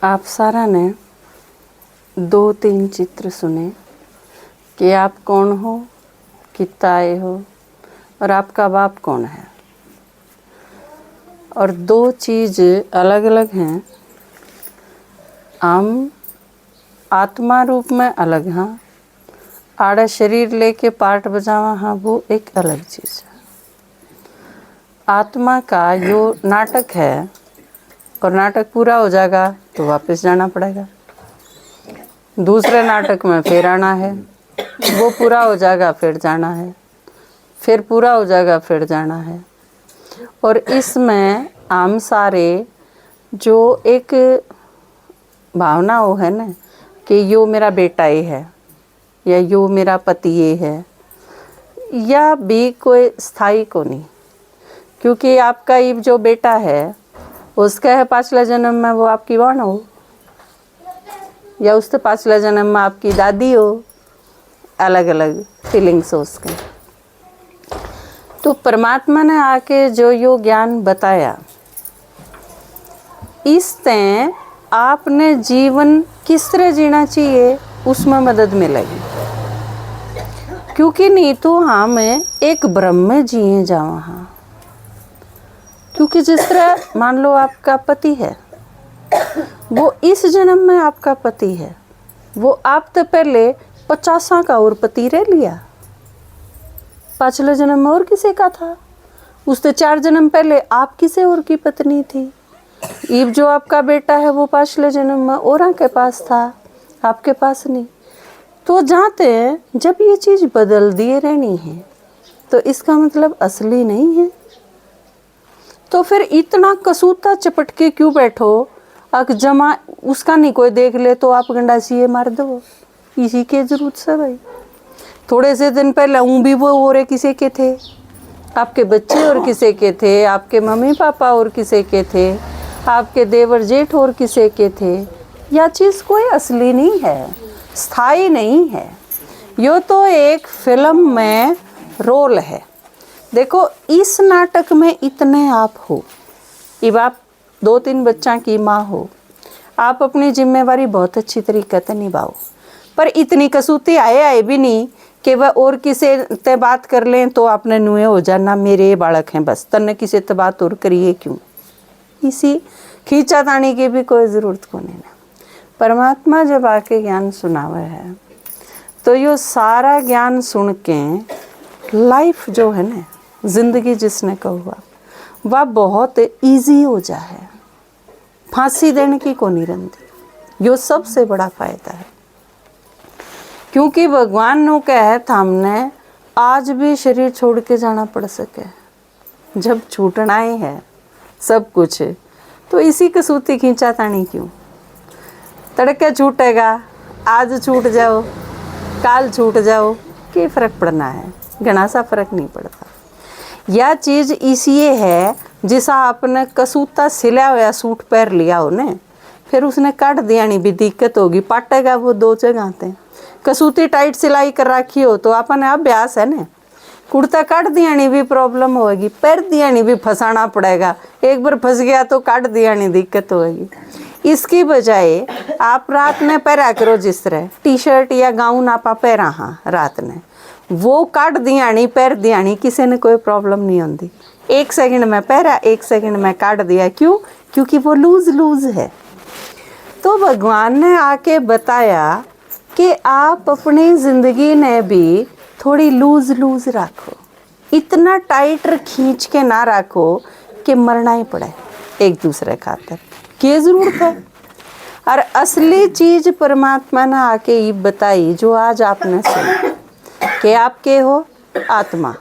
आप सारा ने 2-3 चित्र सुने कि आप कौन हो, कितना आए हो और आपका बाप कौन है। और 2 चीज़ अलग अलग हैं। हम आत्मा रूप में अलग हैं, आड़ा शरीर लेके पार्ट बजावा हाँ वो एक अलग चीज़ है। आत्मा का जो नाटक है और नाटक पूरा हो जाएगा तो वापस जाना पड़ेगा, दूसरे नाटक में फिर आना है, वो पूरा हो जाएगा फिर जाना है, फिर पूरा हो जाएगा फिर जाना है। और इसमें हम सारे जो एक भावना वो है ना कि यो मेरा बेटा ये है या यो मेरा पति ये है, या भी कोई स्थायी को नहीं। क्योंकि आपका ये जो बेटा है उसका है पाछला जन्म में वो आपकी बहन हो, या उससे पाछला जन्म में आपकी दादी हो, अलग अलग फीलिंग्स हो उसके। तो परमात्मा ने आके जो यो ज्ञान बताया, इससे आपने जीवन किस तरह जीना चाहिए उसमें मदद मिलेगी। क्योंकि नहीं तो हम एक ब्रह्म में जिए जाओ। हाँ, क्योंकि जिस तरह मान लो आपका पति है, वो इस जन्म में आपका पति है, वो आप तो पहले 50 का और पति रह लिया, पाछले जन्म में और किसी का था, उससे 4 जन्म पहले आप किसी और की पत्नी थी। ईब जो आपका बेटा है वो पाछले जन्म में औरों के पास था, आपके पास नहीं। तो जानते हैं जब ये चीज़ बदल दिए रहनी है तो इसका मतलब असली नहीं है। तो फिर इतना कसूता चपट के क्यों बैठो, अग जमा उसका नहीं कोई देख ले तो आप गंडासी मार दो, इसी के जरूरत से भाई। थोड़े से दिन पहले भी वो और किसी के थे, आपके बच्चे और किसी के थे, आपके मम्मी पापा और किसी के थे, आपके देवर जेठ और किसी के थे। यह चीज़ कोई असली नहीं है, स्थायी नहीं है। यो तो एक फिल्म में रोल है। देखो इस नाटक में इतने आप हो, अब आप 2-3 बच्चा की माँ हो, आप अपनी जिम्मेवारी बहुत अच्छी तरीके से निभाओ, पर इतनी कसूती आए भी नहीं कि वह और किसी से बात कर लें तो आपने नुए हो जाना, मेरे बालक हैं बस, तन्ने किसी से बात और करिए क्यों। इसी खींचा तानी की भी कोई ज़रूरत को नहीं है। परमात्मा जब आके ज्ञान सुनावे है तो यो सारा ज्ञान सुन के लाइफ जो है ना, जिंदगी जिसने कहुआ वह बहुत इजी हो जाए, फांसी देने की को नहीं रही। यो सबसे बड़ा फायदा है। क्योंकि भगवान नो कहे हमने आज भी शरीर छोड़ के जाना पड़ सके, जब छूटना ही है सब कुछ, तो इसी कसूती खींचा तानी क्यों। तड़के छूटेगा, आज छूट जाओ काल छूट जाओ, क्या फ़र्क पड़ना है, घना सा फ़र्क नहीं पड़ता। यह चीज़ इसलिए है जिसा आपने कसूता सिला हुआ सूट पहन लिया हो ने, फिर उसने काट दिया नहीं भी दिक्कत होगी, पाटेगा वो 2 जगह थे। कसूती टाइट सिलाई कर रखी हो तो अपने अभ्यास है ना, कुर्ता काट दिया नहीं भी प्रॉब्लम होगी, पैर दिया नहीं भी फंसाना पड़ेगा, एक बार फंस गया तो काट दिया नहीं दिक्कत होगी। इसकी बजाय आप रात में पहरा करो, जिस तरह टी शर्ट या गाउन आप पहरा हाँ रात में, वो काट दिया नहीं पैर दिया नहीं, किसी ने कोई प्रॉब्लम नहीं होती। 1 सेकंड में पहरा, 1 सेकंड में काट दिया, क्यों? क्योंकि वो लूज है। तो भगवान ने आके बताया कि आप अपनी ज़िंदगी ने भी थोड़ी लूज रखो, इतना टाइट खींच के ना रखो कि मरना ही पड़े एक दूसरे खातर, क्या ज़रूरत है। और असली चीज़ परमात्मा ने आके ये बताई जो आज आपने सुनी कि आप के हो आत्मा,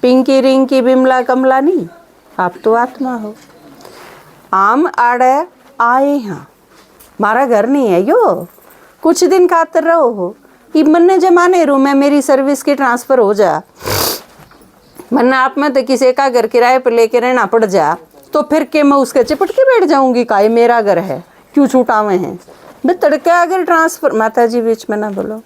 पिंकी रिंकी बिमला कमला नहीं, आप तो आत्मा हो। आम आड़े आए हैं, मारा घर नहीं है यो, कुछ दिन खातर रहो हो, कि मन्ने जमाने रू में मेरी सर्विस की ट्रांसफ़र हो जा, मन्ना आप में तो किसी का घर किराए पर लेके रहना पड़ जा, तो फिर के मैं उसके चिपट के बैठ जाऊंगी, का ये मेरा घर है क्यों छूटावे हैं भाई। तड़के अगर ट्रांसफ़र, माता जी बीच में ना बोलो,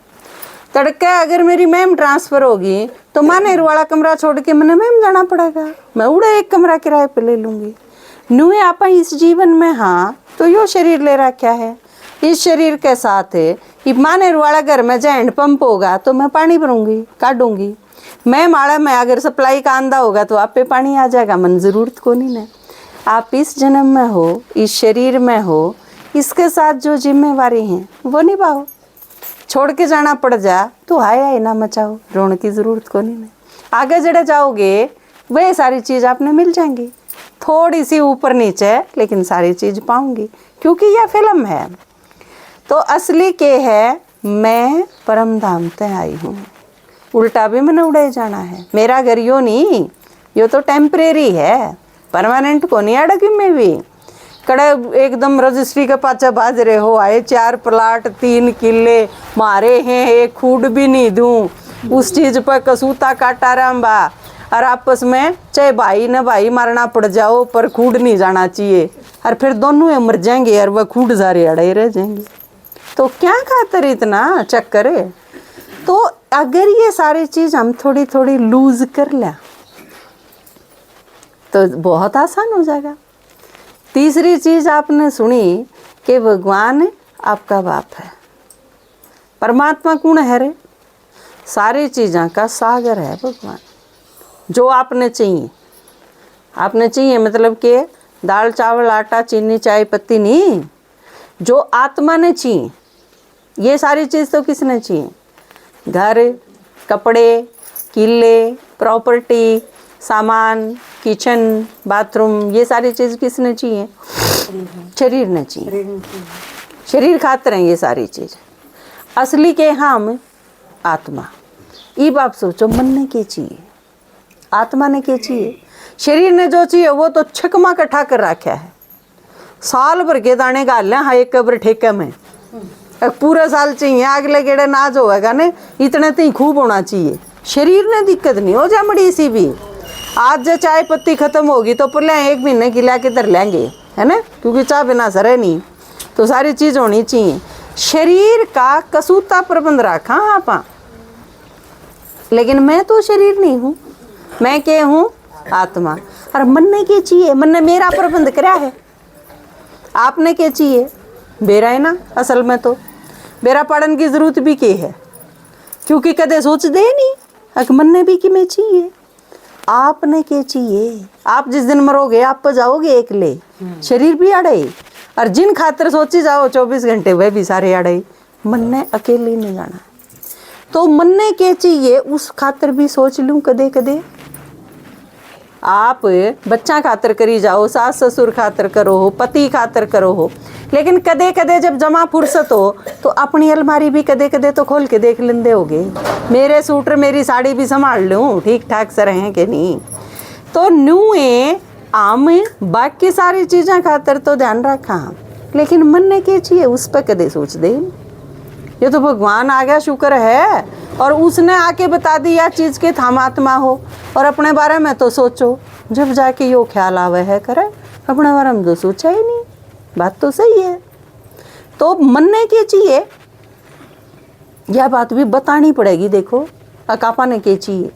तड़के अगर मेरी मैम ट्रांसफ़र होगी तो मानेर वाला कमरा छोड़ के मैंने मैम जाना पड़ेगा, मैं उड़े एक कमरा किराए पे ले लूँगी। नुए आप इस जीवन में हाँ तो यो शरीर ले रखा है। इस शरीर के साथ कि मानेर वाला घर में जहाँ हैंडपम्प होगा तो मैं पानी भरूंगी, काटूंगी। मैं माड़ा में अगर सप्लाई का आंदा होगा तो आप पे पानी आ जाएगा, मन जरूरत को नहीं है। आप इस जन्म में हो, इस शरीर में हो, इसके साथ जो जिम्मेवारी है वो निभाओ। छोड़ के जाना पड़ जा तो हाय ना मचाओ, रोने की जरूरत को नहीं है। आगे जड़े जाओगे वह सारी चीज़ आपने मिल जाएंगी, थोड़ी सी ऊपर नीचे लेकिन सारी चीज़ पाऊंगी, क्योंकि यह फिल्म है। तो असली के है मैं परम धाम ते आई हूँ, उल्टा भी मैंने उड़े जाना है। मेरा घर यो नहीं, यो तो टेम्परेरी है, परमानेंट को नहीं अड़गी में भी। कड़े एकदम रजिस्ट्री के पाछे बाज रहे हो, आए 4 प्लाट 3 किले मारे हैं, एक खूड भी नहीं दूं, उस चीज़ पर कसूता काटा रामबा, और आपस में चाहे भाई न भाई मारना पड़ जाओ पर खूड नहीं जाना चाहिए, और फिर दोनों मर जाएंगे और वह खूड सारे अड़े रह जाएंगे। तो क्या खातर इतना चक्कर है? तो अगर ये सारी चीज़ हम थोड़ी थोड़ी लूज कर लें तो बहुत आसान हो जाएगा। तीसरी चीज़ आपने सुनी कि भगवान आपका बाप है। परमात्मा कौन है रे? सारी चीज़ों का सागर है भगवान। जो आपने चाहिए, आपने चाहिए मतलब कि दाल चावल आटा चीनी चाय पत्ती नहीं, जो आत्मा ने चाहिए ये सारी चीज़ तो किसने चाहिए? घर, कपड़े, किले, प्रॉपर्टी, सामान, किचन, बाथरूम, ये सारी चीज़ किसने चाहिए? शरीर ने चाहिए। शरीर खातर हैं ये सारी चीज़। असली के हम आत्मा। ये आप सोचो, मन ने क्या चाहिए, आत्मा ने क्या चाहिए? शरीर ने जो चाहिए वो तो छकमा इकट्ठा कर रखा है, साल भर के दाने गाल लें हाँ एक कब्र ठेके में, पूरा साल चाहिए, अगले गेड़े नाज होगा ने इतने तो खूब होना चाहिए। शरीर ने दिक्कत नहीं हो जा मड़ी सी भी। आज जो चाय पत्ती खत्म होगी तो पहले 1 महीने की ला के धर लेंगे, है ना, क्योंकि चाय बिना सरे नहीं, तो सारी चीज़ होनी चाहिए। शरीर का कसूता प्रबंध रखा आप, लेकिन मैं तो शरीर नहीं हूँ, मैं क्या हूँ? आत्मा। और मन ने क्या चाहिए? मन ने मेरा प्रबंध करा है। आपने क्या चाहिए? बेरा है ना, असल में तो बेरा पढ़ने की जरूरत भी क्या है, क्योंकि कदे सोच दे नहीं अक मन ने भी कि मैं चाहिए। आपने क्या चाहिए? आप जिस दिन मरोगे आप पर जाओगे एकले, शरीर भी अड़े, और जिन खातर सोची जाओ 24 घंटे वह भी सारे अड़े, मन ने अकेले नहीं जाना। तो मन ने क्या चाहिए उस खातर भी सोच लूं कदे कदे। आप बच्चा खातर करी जाओ, सास ससुर खातर करो हो, पति खातर करो हो, लेकिन कदे कदे जब जमा फुर्सत हो तो अपनी अलमारी भी कदे कदे तो खोल के देख लेंदे होगे, मेरे सूटर मेरी साड़ी भी संभाल लूँ ठीक ठाक से रहें कि नहीं। तो न्यूए आम बाकी सारी चीज़ें खातर तो ध्यान रखा, लेकिन मन ने क्या चाहिए उस पर कदे सोच दे। ये तो भगवान आ गया, शुक्र है, और उसने आके बता दिया चीज़ के थाम आत्मा हो, और अपने बारे में तो सोचो। जब जाके यो ख्याल आवे है करे, अपने बारे में तो सोचा ही नहीं। बात तो सही है। तो मन ने क्या चाहिए यह बात भी बतानी पड़ेगी। देखो अकापा ने क्या चाहिए,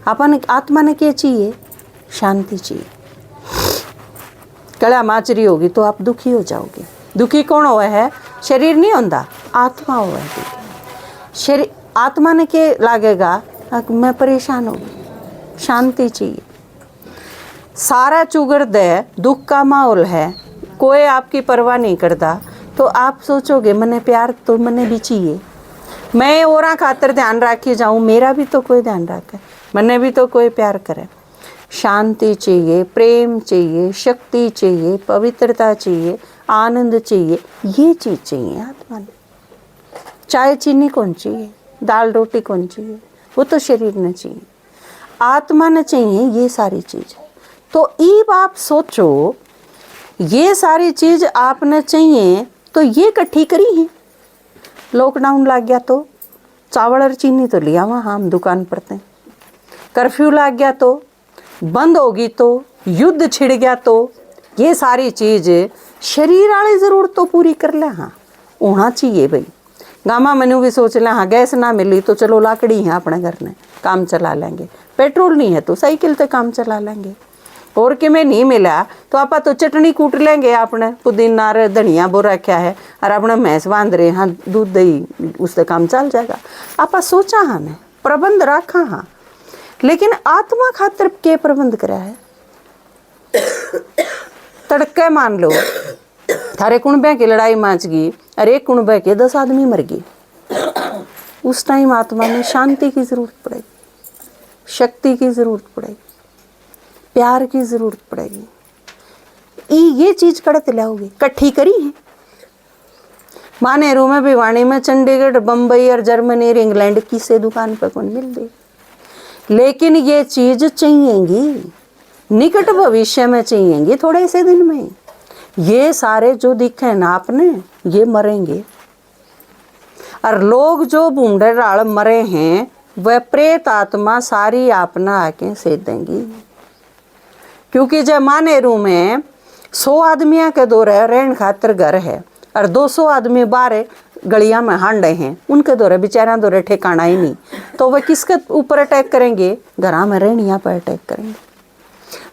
आपने आत्मा ने क्या चाहिए? शांति चाहिए। कड़ा माचरी होगी तो आप दुखी हो जाओगे। दुखी कौन हुआ है? शरीर नहीं होता, आत्मा हुआ है। शरीर आत्मा ने क्या लागेगा? मैं परेशान हूँ, शांति चाहिए। सारा चुगर दे दुख का माहौल है, कोई आपकी परवाह नहीं करता, तो आप सोचोगे मने प्यार तो मने भी चाहिए, मैं औरा खातर ध्यान रखी जाऊँ, मेरा भी तो कोई ध्यान रखे, मने भी तो कोई प्यार करे। शांति चाहिए, प्रेम चाहिए, शक्ति चाहिए, पवित्रता चाहिए, आनंद चाहिए, ये चीज़ चाहिए आत्मा ने। चाय चीनी कौन चाहिए? दाल रोटी कौन चाहिए? वो तो शरीर ने चाहिए। आत्मा ने चाहिए ये सारी चीज़। तो अब आप सोचो ये सारी चीज़ आपने चाहिए तो ये इकट्ठी करी है। लॉकडाउन लग गया तो चावल और चीनी तो लिया वहाँ हम दुकान पर थे। कर्फ्यू लग गया तो, बंद होगी तो, युद्ध छिड़ गया तो, ये सारी चीज़ शरीर वाली ज़रूरत तो पूरी कर ले। हाँ होना चाहिए भाई। गामा मैंने भी सोच लें हाँ गैस ना मिली तो चलो लाकड़ी है अपने घर में काम चला लेंगे, पेट्रोल नहीं है तो साइकिल से काम चला लेंगे। और कि मैं नहीं मिला तो आप तो चटनी कूट लेंगे, आपने पुदीना रे धनिया बो रखा है और आपने भैंस बांध रहे हाँ, दूध दही उससे काम चल जाएगा। आप सोचा हाँ ने प्रबंध रखा हाँ, लेकिन आत्मा खातर के प्रबंध करा है। तड़के मान लो थारे कुणबे की लड़ाई माच गई और एक कुणबे के 10 आदमी मर गए, उस टाइम आत्मा में शांति की जरूरत पड़ेगी, शक्ति की जरूरत पड़ेगी, प्यार की जरूरत पड़ेगी। ये चीज कड़त लाओगे इकट्ठी करी है। मानेरू में भिवानी में चंडीगढ़ बम्बई और जर्मनी और इंग्लैंड की से दुकान पर कौन मिल रही, लेकिन ये चीज चाहिएगी निकट भविष्य में, चाहिएगी थोड़े से दिन में। ये सारे जो दिखे ना आपने ये मरेंगे, और लोग जो बूढ़े राल मरे हैं वह प्रेत आत्मा सारी आपना आके सेध देंगी। क्योंकि जब मानेरू में 100 आदमियों के दौरे रहन खातर घर है और 200 आदमी बाहर गलियां में हांडे हैं, उनके दौरे बेचारा दौरे ठिकाना ही नहीं, तो वह किसके ऊपर अटैक करेंगे? घरा में रहनिया पर अटैक करेंगे।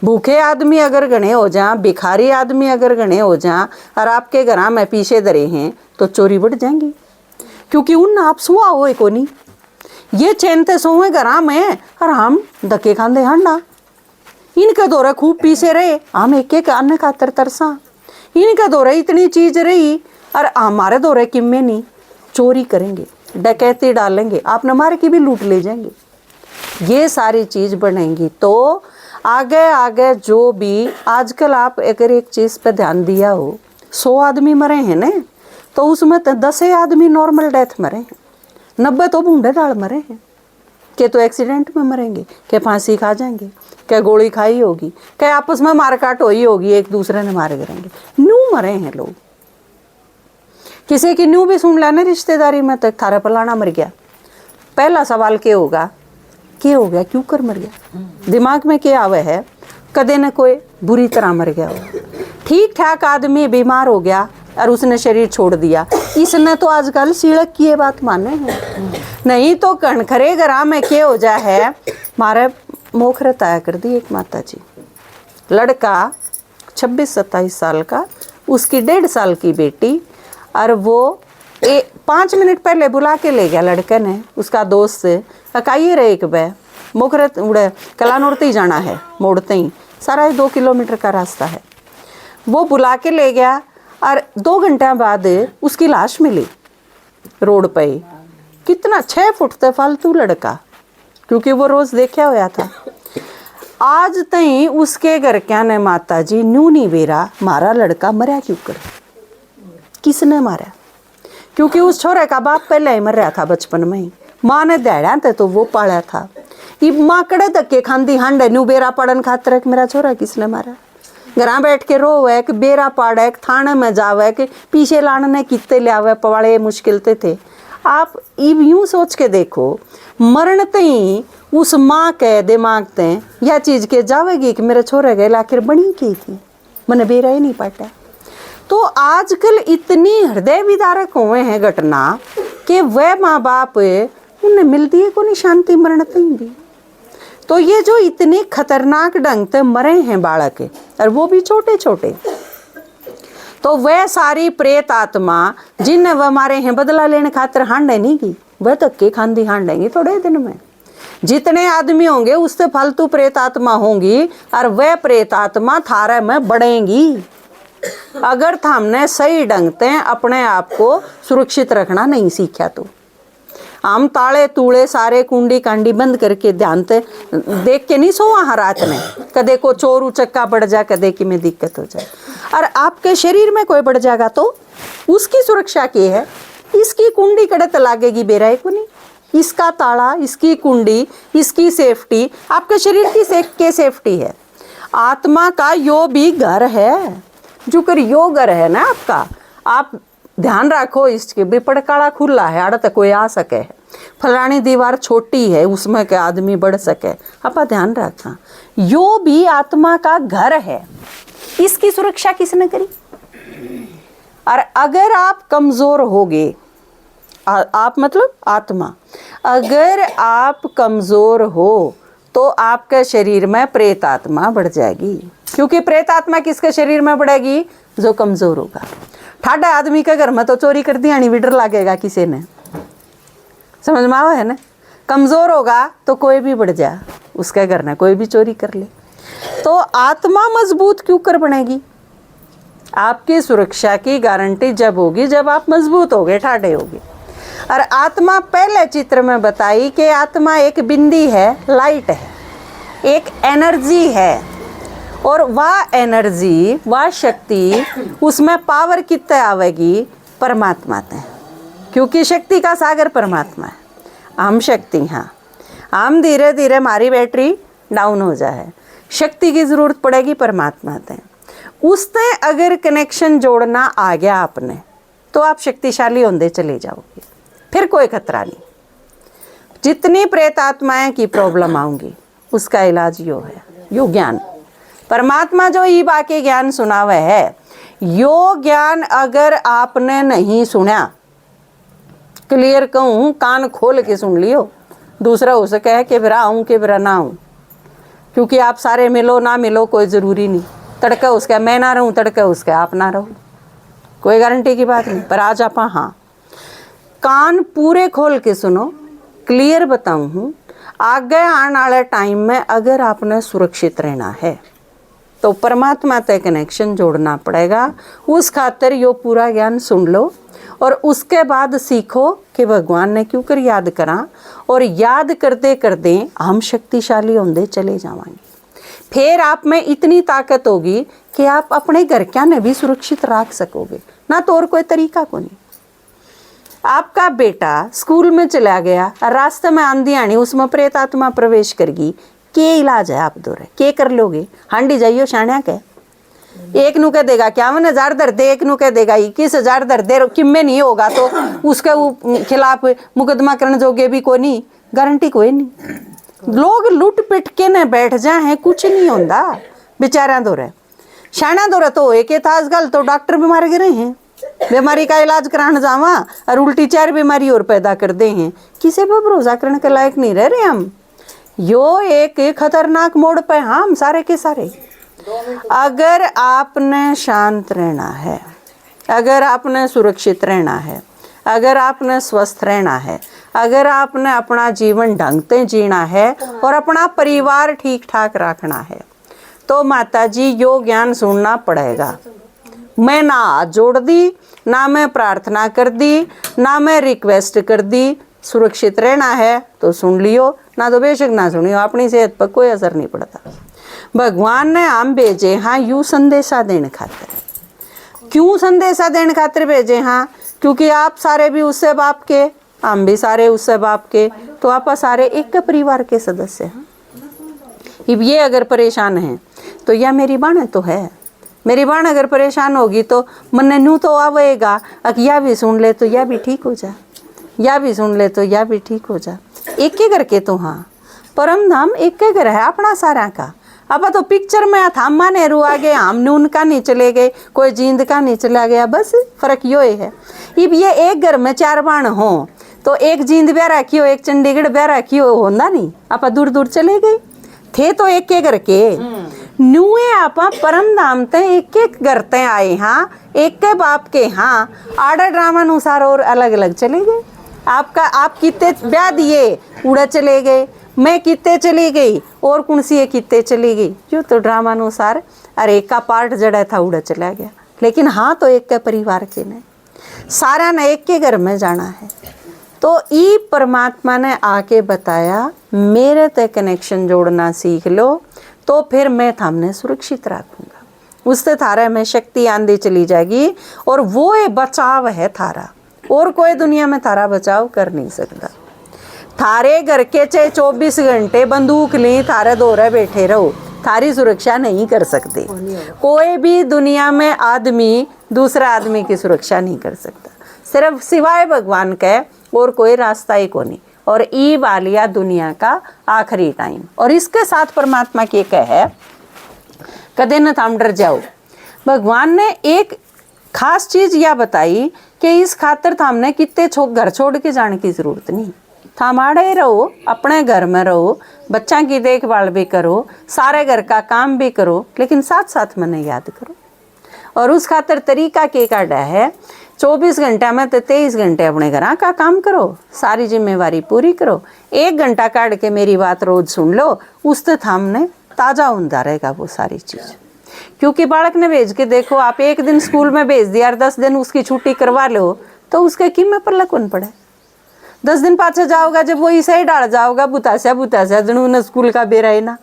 भूखे आदमी अगर गणे हो जा, भिखारी आदमी अगर गणे हो जा और आपके घरा में पीछे धरे हैं तो चोरी बढ़ जाएंगी, क्योंकि उन आप सुआ हो को नहीं, ये चैनते सोए घरा में और हम धक्के खांदे हांडा। इनके दौरे खूब पीछे रहे, हम एक एक अन्न खातर तरसा, इनके दौरे इतनी चीज रही और हमारे दौरे किम्मे नहीं। चोरी करेंगे, डकैती डालेंगे, आपने मारे की भी लूट ले जाएंगे। ये सारी चीज बनेंगी। तो आगे आगे जो भी आजकल आप अगर एक चीज पे ध्यान दिया हो, 100 आदमी मरे हैं ना, तो उसमें 10 आदमी नॉर्मल डेथ मरे हैं, 90 तो बूढ़े डाल मरे हैं। के तो एक्सीडेंट में मरेंगे, के फांसी खा जाएंगे, क्या गोली खाई होगी, क्या आपस में मारकाट हुई होगी, एक दूसरे ने मारे गिरेंगे। न्यू मरे हैं लोग। किसी की न्यू भी सुन लेना रिश्तेदारी में तक थारा फलाना मर गया, पहला सवाल क्या होगा? क्या हो गया, क्यों कर मर गया? दिमाग में क्या आवे है? कदे न कोई बुरी तरह मर गया हो। ठीक ठाक आदमी बीमार हो गया और उसने शरीर छोड़ दिया, इसने तो आजकल सीड़क की ये बात माने हैं। नहीं तो कणखरे घरा में क्या हो जा है। मारे मोखरे तय कर दी एक माता जी, लड़का 26-27 साल का, उसकी 1.5 साल की बेटी, और वो 5 मिनट पहले बुला के ले गया लड़के ने, उसका दोस्त से अकाइए रहे एक बे मोखरे उड़े कलानौरते ही जाना है, मोड़ते ही सारा 2 किलोमीटर का रास्ता है। वो बुला के ले गया और 2 घंटे बाद उसकी लाश मिली रोड पे। कितना 6 फुट थे फालतू लड़का, क्योंकि वो रोज देखा हुआ था। आज तई उसके घर क्या ने माता जी न्यू नहीं बेरा मारा लड़का मरा क्यों कर, किसने मारा? क्योंकि उस छोरे का बाप पहले ही मर रहा था बचपन में ही, माँ ने दहड़ा थे तो वो पाला था। ये माँ कड़े धक्के खांदी हांडे न्यू बेरा पड़न खातर मेरा छोरा किसने मारा। घर बैठ के रोवे कि बेरा पाड़े थाने में जावे कि पीछे लाने कितने लियावे पवाड़े मुश्किल थे। आप यूं सोच के देखो, मरण ही उस माँ के दिमाग ते यह चीज के जावेगी कि मेरे छोरे गए आखिर बनी की थी, मैंने बेरा ही नहीं पाटा। तो आजकल इतनी हृदय विदारक हुए हैं घटना कि वह माँ बाप उन्हें मिलती है को नहीं शांति मरण तई भी। तो ये जो इतने खतरनाक ढंग से मरे हैं बालक, और वो भी छोटे छोटे, तो वह सारी प्रेत आत्मा जिन्हें वह मारे हैं बदला लेने खातिर हांडे नहीं की, वह धक्के खांदी हांडेंगी थोड़े दिन में। जितने आदमी होंगे उससे फालतू प्रेत आत्मा होंगी और वह प्रेत आत्मा थारे में बढ़ेंगी। अगर हमने सही ढंग से अपने आप को सुरक्षित रखना नहीं सीखा तो हम ताले तूड़े सारे कुंडी कांडी बंद करके ध्यान से देख के नहीं सोवा हर रात में, कदे को चोर उचक्का बढ़ जाए, कदे की में दिक्कत हो जाए, और आपके शरीर में कोई बढ़ जाएगा तो उसकी सुरक्षा की है। इसकी कुंडी कड़त लागेगी बेराए को नहीं, इसका ताला, इसकी कुंडी, इसकी सेफ्टी, आपके शरीर की सेफ्टी है। आत्मा का यो भी घर है, जो कर यो घर है ना आपका, आप ध्यान रखो इसके भी पड़काड़ा खुला है, आड़ा तक कोई आ सके, फलानी दीवार छोटी है उसमें के आदमी बढ़ सके, अपा ध्यान रखना। यो भी आत्मा का घर है, इसकी सुरक्षा किसने करी? और अगर आप कमजोर होगे, आप मतलब आत्मा, अगर आप कमजोर हो तो आपके शरीर में प्रेत आत्मा बढ़ जाएगी, क्योंकि प्रेत आत्मा किसके शरीर में बढ़ेगी? जो कमजोर होगा। ठाडा आदमी के घर में तो चोरी कर दिया नहीं भी डर लगेगा किसी ने, समझ में आवा है ना। कमजोर होगा तो कोई भी बढ़ जा, उसके घर में कोई भी चोरी कर ले। तो आत्मा मजबूत क्यों कर बनेगी? आपकी सुरक्षा की गारंटी जब होगी जब आप मजबूत होगे, ठाडे होगे। और आत्मा पहले चित्र में बताई कि आत्मा एक बिंदी है, लाइट है, एक एनर्जी है, और वह एनर्जी, वह शक्ति, उसमें पावर कितने आवेगी? परमात्मा ते, क्योंकि शक्ति का सागर परमात्मा है। हम शक्ति, हाँ, हम धीरे धीरे हमारी बैटरी डाउन हो जाए, शक्ति की जरूरत पड़ेगी परमात्मा ते। उससे अगर कनेक्शन जोड़ना आ गया आपने, तो आप शक्तिशाली होते चले जाओगे, फिर कोई खतरा नहीं। जितनी प्रेत आत्माएं की प्रॉब्लम आऊंगी उसका इलाज यो है, यो ज्ञान। परमात्मा जो ई बाकी ज्ञान सुनावे है, यो ज्ञान अगर आपने नहीं सुना, क्लियर कहूँ, कान खोल के सुन लियो। दूसरा हो सके है कि बिरा आऊँ कि बिरा ना आऊँ, क्योंकि आप सारे मिलो ना मिलो कोई ज़रूरी नहीं। तड़का उसका मैं ना रहूँ, तड़का उसका आप ना रहो, कोई गारंटी की बात नहीं। पर आज आप हाँ कान पूरे खोल के सुनो, क्लियर बताऊँ हूँ। आगे आने वाले टाइम में अगर आपने सुरक्षित रहना है तो परमात्मा तक कनेक्शन जोड़ना पड़ेगा। उस खातिर यो पूरा ज्ञान सुन लो और उसके बाद सीखो कि भगवान ने क्यों कर याद करा, और याद करते करते हम शक्तिशाली होंगे चले जाएंगे। फिर आप में इतनी ताकत होगी कि आप अपने घर क्या ने भी सुरक्षित रख सकोगे, ना तो और कोई तरीका को नहीं। आपका बेटा स्कूल में चला गया, रास्ते में आंधी आनी, उसमें प्रेत आत्मा प्रवेश करगी, के इलाज है? आप दो के कर लोगे? हांडी जाइयो शाण्या के, एक नु कह देगा 51,000 दर दे, एक नु कह देगा 21,000 दर दे, किम्मे नहीं होगा तो उसके खिलाफ मुकदमा करने जोगे भी कोई नहीं, गारंटी कोई नहीं। लोग लुट पिट के न बैठ जाए, कुछ नहीं होता बेचारा दौरे। शाणा दौरा तो एक था आजकल, तो डॉक्टर बीमार गिरे हैं, बीमारी का इलाज कराने जावा और उल्टी 4 बीमारी और पैदा कर दे हैं। किसी पर भरोसा करने के लायक नहीं रह रहे हम। यो एक खतरनाक मोड़ पे हम सारे के सारे। अगर आपने शांत रहना है, अगर आपने सुरक्षित रहना है, अगर आपने स्वस्थ रहना है, अगर आपने अपना जीवन ढंग से जीना है और अपना परिवार ठीक ठाक रखना है, तो माता जी यो ज्ञान सुनना पड़ेगा। मैं ना हाथ जोड़ दी, ना मैं प्रार्थना कर दी, ना मैं रिक्वेस्ट कर दी। सुरक्षित रहना है तो सुन लियो, ना तो बेशक ना सुनियो, अपनी सेहत पर कोई असर नहीं पड़ता। भगवान ने हम भेजे हाँ यू संदेशा देने खातिर। क्यों संदेशा देने खातिर भेजे? हाँ क्योंकि आप सारे भी उससे बाप के, हम भी सारे उससे बाप के, तो आप सारे एक परिवार के सदस्य हैं। अब ये अगर परेशान हैं तो यह मेरी बाण तो है, मेरी बाण अगर परेशान होगी तो मन नू तो आवेगा, यह भी सुन ले तो यह भी ठीक हो जा, यह भी सुन ले तो यह भी ठीक हो जा। एक के करके तो हाँ परम धाम एक के घर है अपना सारा का। अब तो पिक्चर में थामा नेहरू आ गए, हम नून का नहीं चले गए, कोई जींद का नहीं चला गया, बस फर्क यो है। अब ये एक घर में 4 बाण हो तो एक जींद ब्याह रखी हो, एक चंडीगढ़ ब्याह रखी हो, होना नहीं, आप दूर दूर चले गए थे तो एक के घर के नुए आप परम धाम ते एक एक घर ते आए हाँ, एक के बाप के हाँ, आर्डर ड्रामा अनुसार और अलग अलग चले गए। आपका आप कितने ब्याह दिए उड़ा चले गए, मैं कितने चली गई और कौन सी कितने चली गई, जो तो ड्रामा अनुसार अरे एक का पार्ट जड़ा था उड़ा चला गया। लेकिन हाँ तो एक के परिवार के ने सारा ने एक के घर में जाना है। तो ई परमात्मा ने आके बताया मेरे ते कनेक्शन जोड़ना सीख लो तो फिर मैं थामने सुरक्षित रखूँगा, उससे थारा में शक्ति आंधी चली जाएगी और वो ये बचाव है थारा, और कोई दुनिया में थारा बचाव कर नहीं सकता। थारे घर के चाहे 24 घंटे बंदूक ली थारे दौरे बैठे रहो, थारी सुरक्षा नहीं कर सकते। कोई भी दुनिया में आदमी दूसरा आदमी की सुरक्षा नहीं कर सकता, सिर्फ सिवाय भगवान के और कोई रास्ता ही को नहीं। और ई वालिया दुनिया का आखिरी टाइम, और इसके साथ परमात्मा के कहे कदे न थाम डर जाओ। भगवान ने एक खास चीज यह बताई कि इस खातिर थामने कितने घर छोड़ के जाने की जरूरत नहीं। थाम आड़े रहो, अपने घर में रहो, बच्चा की देखभाल भी करो, सारे घर का काम भी करो, लेकिन साथ साथ मैंने याद करो। और उस खातर तरीका के काढ़ा है, 24 घंटा में तो 23 घंटे अपने घर का काम करो, सारी जिम्मेवारी पूरी करो। 1 घंटा काढ़ के मेरी बात रोज सुन लो, उससे थामने ताज़ा होता रहेगा वो सारी चीज़। क्योंकि बालक ने भेज के देखो, आप 1 दिन स्कूल में भेज दिया और 10 दिन उसकी छुट्टी करवा लो, तो उसके कीमत पर लकुन पड़े। 10 दिन पाछे जाओगा, जब वो इसे ही डाल जाओगा बुतासा जनू ने स्कूल का बेरा है ना।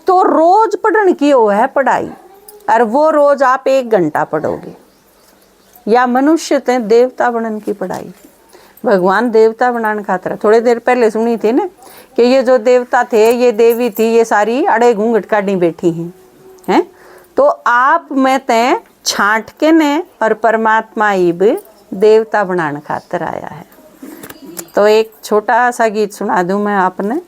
तो रोज पढ़ने की वो है पढ़ाई, और वो रोज आप 1 घंटा पढ़ोगे। या मनुष्य ते देवता बनने की पढ़ाई, भगवान देवता बनाने खातिर। थोड़ी देर पहले सुनी थी ना कि ये जो देवता थे, ये देवी थी, ये सारी अड़े घूंघट काटी बैठी हैं। तो आप में ते छांट के ने और परमात्मा इब देवता बनाने खातिर आया है। तो एक छोटा सा गीत सुना दूं मैं आपने।